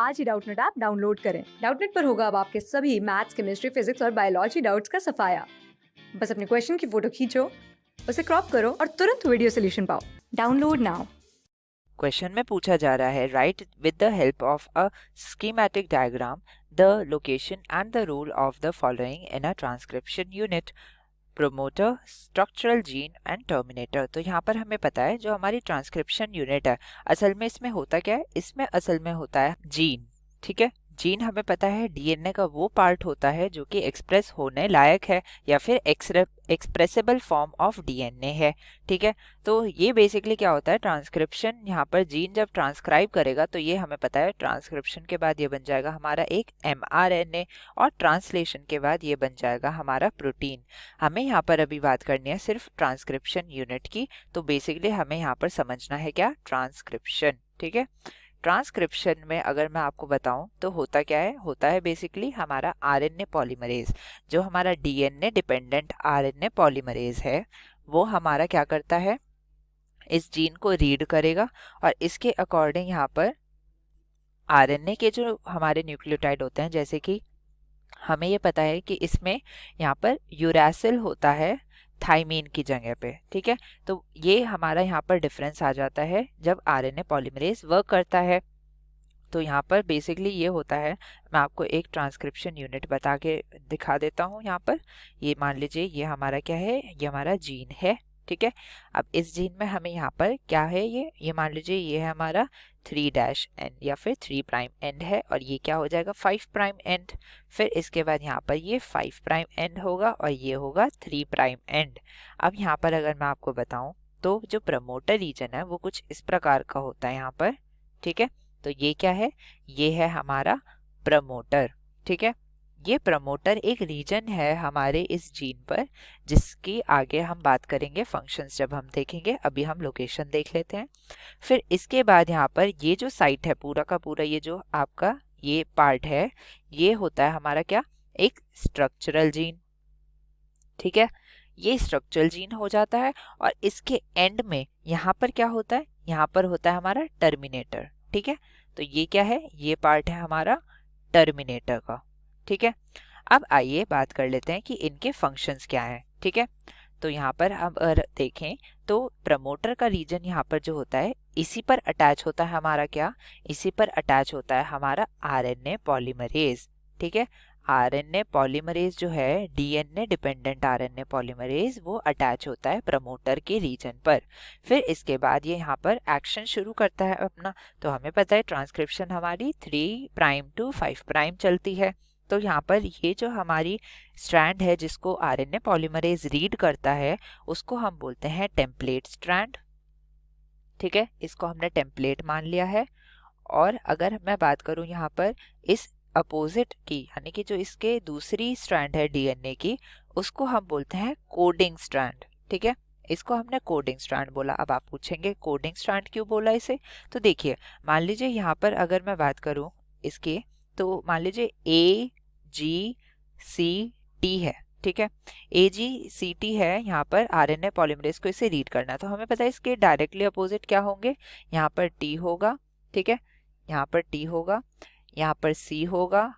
आज ही Doubtnut app download करें। Doubtnut पर होगा अब आपके सभी मैथ्स, केमिस्ट्री, फिजिक्स और बायोलॉजी डाउट्स का सफाया। बस अपने क्वेश्चन की फोटो खींचो, उसे क्रॉप करो और तुरंत वीडियो सोल्यूशन पाओ। Download now. क्वेश्चन में पूछा जा रहा है write with the help of a schematic diagram the location and the role of the following in a transcription unit promoter structural gene and terminator. तो यहाँ पर हमें पता है जो हमारी ट्रांसक्रिप्शन यूनिट है असल में इसमें होता क्या है, इसमें असल में होता है जीन। ठीक है, जीन हमें पता है डीएनए का वो पार्ट होता है जो कि एक्सप्रेस होने लायक है या फिर एक्सप्रेसिबल फॉर्म ऑफ डीएनए है। ठीक है, तो ये बेसिकली क्या होता है ट्रांसक्रिप्शन, यहाँ पर जीन जब ट्रांसक्राइब करेगा तो ये हमें पता है ट्रांसक्रिप्शन के बाद ये बन जाएगा हमारा एक एमआरएनए और ट्रांसलेशन के बाद ये बन जाएगा हमारा प्रोटीन। हमें यहाँ पर अभी बात करनी है सिर्फ ट्रांसक्रिप्शन यूनिट की, तो बेसिकली हमें यहाँ पर समझना है क्या ट्रांसक्रिप्शन। ठीक है, ट्रांसक्रिप्शन में अगर मैं आपको बताऊं तो होता क्या है, होता है बेसिकली हमारा आरएनए पॉलीमरेज। जो हमारा डीएनए डिपेंडेंट आरएनए पॉलीमरेज है वो हमारा क्या करता है, इस जीन को रीड करेगा और इसके अकॉर्डिंग यहाँ पर आरएनए के जो हमारे न्यूक्लियोटाइड होते हैं, जैसे कि हमें ये पता है कि इसमें यहाँ पर यूरासिल होता है थाइमीन की जगह पे। ठीक है, तो ये हमारा यहाँ पर डिफरेंस आ जाता है जब आरएनए पॉलीमरेज वर्क करता है। तो यहाँ पर बेसिकली ये होता है, मैं आपको एक ट्रांसक्रिप्शन यूनिट बता के दिखा देता हूँ। यहाँ पर ये मान लीजिए ये हमारा क्या है, ये हमारा जीन है। ठीक है, अब इस जीन में हमें यहाँ पर क्या है, ये मान लीजिए ये है हमारा 3' या फिर 3' एंड है और ये क्या हो जाएगा 5' एंड। फिर इसके बाद यहाँ पर ये 5' एंड होगा और ये होगा 3' एंड। अब यहाँ पर अगर मैं आपको बताऊं तो जो प्रमोटर रीजन है वो कुछ इस प्रकार का होता है यहाँ पर। ठीक है, तो ये क्या है, ये है हमारा प्रमोटर। ठीक है, ये प्रमोटर एक रीजन है हमारे इस जीन पर जिसकी आगे हम बात करेंगे फंक्शंस जब हम देखेंगे। अभी हम लोकेशन देख लेते हैं। फिर इसके बाद यहाँ पर ये जो साइट है पूरा का पूरा, ये जो आपका ये पार्ट है, ये होता है हमारा क्या, एक स्ट्रक्चरल जीन। ठीक है, ये स्ट्रक्चरल जीन हो जाता है और इसके एंड में यहाँ पर क्या होता है, यहाँ पर होता है हमारा टर्मिनेटर। ठीक है, तो ये क्या है, ये पार्ट है हमारा टर्मिनेटर का। ठीक है, अब आइए बात कर लेते हैं कि इनके फंक्शंस क्या हैं। ठीक है, तो यहाँ पर हम अगर देखें तो प्रमोटर का रीजन यहाँ पर जो होता है इसी पर अटैच होता है हमारा क्या, इसी पर अटैच होता है हमारा आरएनए पॉलीमरेज। ठीक है, आरएनए पॉलीमरेज जो है डीएनए डिपेंडेंट आरएनए पॉलीमरेज वो अटैच होता है प्रमोटर के रीजन पर। फिर इसके बाद ये यहाँ पर एक्शन शुरू करता है अपना। तो हमें पता है ट्रांसक्रिप्शन हमारी 3' to 5' चलती है। तो यहाँ पर ये जो हमारी स्ट्रैंड है जिसको आरएनए पॉलीमरेज रीड करता है उसको हम बोलते हैं टेम्पलेट स्ट्रैंड। ठीक है, इसको हमने टेम्पलेट मान लिया है। और अगर मैं बात करूं यहाँ पर इस अपोजिट की, यानी कि जो इसके दूसरी स्ट्रैंड है डीएनए की, उसको हम बोलते हैं कोडिंग स्ट्रैंड। ठीक है, इसको हमने कोडिंग स्ट्रैंड बोला। अब आप पूछेंगे कोडिंग स्ट्रैंड क्यों बोला इसे, तो देखिए मान लीजिए यहाँ पर अगर मैं बात करूं इसके, तो मान लीजिए AGCT है। ठीक है, AGCT है, यहाँ पर आरएनए पॉलीमरेज को इसे रीड करना है। तो हमें पता है इसके डायरेक्टली अपोजिट क्या होंगे, यहाँ पर T होगा। ठीक है, यहाँ पर T होगा, यहाँ पर C होगा,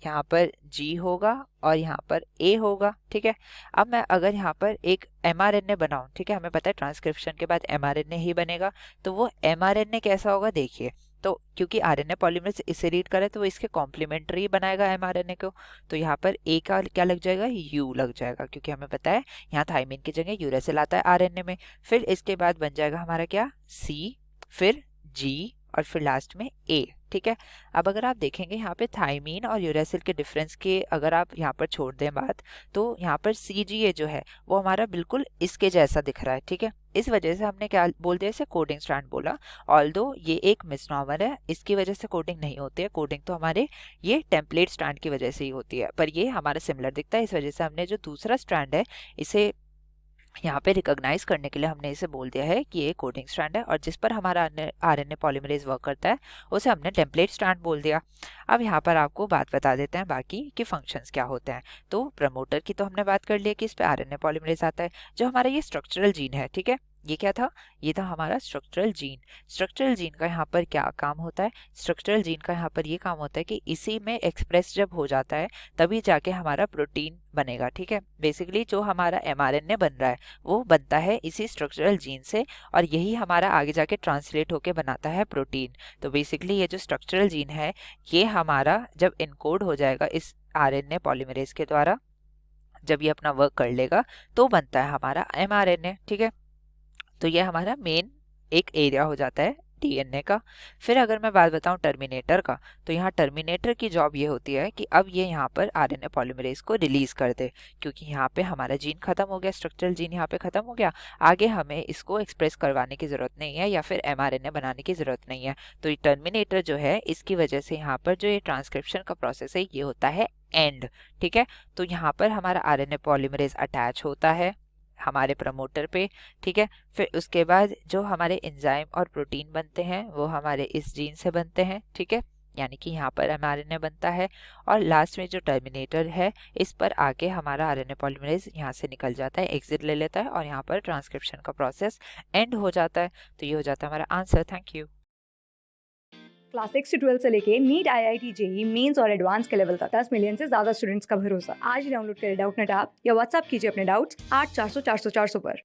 यहाँ पर G होगा और यहाँ पर A होगा। ठीक है, अब मैं अगर यहाँ पर एक mRNA बनाऊं, ठीक है, हमें पता है ट्रांसक्रिप्शन के बाद mRNA ही बनेगा, तो वो mRNA कैसा होगा देखिए। तो क्योंकि आरएनए पॉलीमरेज इसे रीड करे तो वो इसके कॉम्प्लीमेंट्री बनाएगा एमआरएनए को, तो यहाँ पर ए का क्या लग जाएगा, यू लग जाएगा, क्योंकि हमें पता है यहाँ थाइमिन की जगह यूरेसिल आता है आरएनए में। फिर इसके बाद बन जाएगा हमारा क्या, सी, फिर जी और फिर लास्ट में ए। ठीक है, अब अगर आप देखेंगे यहाँ पे थाइमीन और यूरेसिल के डिफरेंस के अगर आप यहाँ पर छोड़ दें बात, तो यहाँ पर CGA जो है वो हमारा बिल्कुल इसके जैसा दिख रहा है। ठीक है, इस वजह से हमने क्या बोल दिया, इसे कोडिंग स्ट्रैंड बोला। ऑल्दो ये एक मिसनॉमर है, इसकी वजह से कोडिंग नहीं होती है, कोडिंग तो हमारे ये टेम्पलेट स्ट्रैंड की वजह से ही होती है, पर ये हमारा सिमिलर दिखता है, इस वजह से हमने जो दूसरा स्ट्रैंड है इसे यहाँ पे रिकॉग्नाइज करने के लिए हमने इसे बोल दिया है कि ये कोडिंग स्ट्रैंड है, और जिस पर हमारा आरएनए पॉलीमरेज वर्क करता है उसे हमने टेम्पलेट स्ट्रैंड बोल दिया। अब यहाँ पर आपको बात बता देते हैं बाकी कि फंक्शंस क्या होते हैं। तो प्रमोटर की तो हमने बात कर ली कि इस पे आरएनए पॉलीमरेज आता है। जो हमारा ये स्ट्रक्चरल जीन है, ठीक है, ये क्या था? ये था हमारा स्ट्रक्चरल जीन। स्ट्रक्चरल जीन का यहाँ पर क्या काम होता है? स्ट्रक्चरल जीन का यहाँ पर ये काम होता है कि इसी में एक्सप्रेस जब हो जाता है तभी जाके हमारा प्रोटीन बनेगा। ठीक है, बेसिकली जो हमारा mRNA बन रहा है वो बनता है इसी स्ट्रक्चरल जीन से, और यही हमारा आगे जाके ट्रांसलेट होके बनाता है प्रोटीन। तो बेसिकली ये जो स्ट्रक्चरल जीन है ये हमारा जब इनकोड हो जाएगा इस RNA पॉलीमरेज के द्वारा, जब ये अपना वर्क कर लेगा तो बनता है हमारा mRNA। ठीक है, तो ये हमारा मेन एक एरिया हो जाता है डीएनए का। फिर अगर मैं बात बताऊं टर्मिनेटर का, तो यहाँ टर्मिनेटर की जॉब ये होती है कि अब ये यहाँ पर आरएनए पॉलीमरेज को रिलीज कर दे, क्योंकि यहाँ पे हमारा जीन खत्म हो गया, स्ट्रक्चरल जीन यहाँ पे खत्म हो गया, आगे हमें इसको एक्सप्रेस करवाने की जरूरत नहीं है या फिर एमआरएनए बनाने की जरूरत नहीं है। तो ये टर्मिनेटर जो है इसकी वजह से यहाँ पर जो ये ट्रांसक्रिप्शन का प्रोसेस है ये होता है एंड। ठीक है, तो यहाँ पर हमारा आरएनए पॉलीमरेज अटैच होता है हमारे प्रमोटर पे। ठीक है, फिर उसके बाद जो हमारे एंजाइम और प्रोटीन बनते हैं वो हमारे इस जीन से बनते हैं। ठीक है, यानी कि यहाँ पर mRNA बनता है, और लास्ट में जो टर्मिनेटर है इस पर आके हमारा आरएनए पॉलीमरेज यहाँ से निकल जाता है, एग्जिट ले लेता है, और यहाँ पर ट्रांसक्रिप्शन का प्रोसेस एंड हो जाता है। तो ये हो जाता है हमारा आंसर। Thank you. क्लास 6 से 12 से लेके नीट, IIT, जेई मेंस और एडवांस के लेवल तक 10 मिलियन से ज्यादा स्टूडेंट्स का भरोसा। आज ही डाउनलोड करें डाउटनेट ऐप या व्हाट्सएप कीजिए अपने डाउट्स 8400 400 400 पर।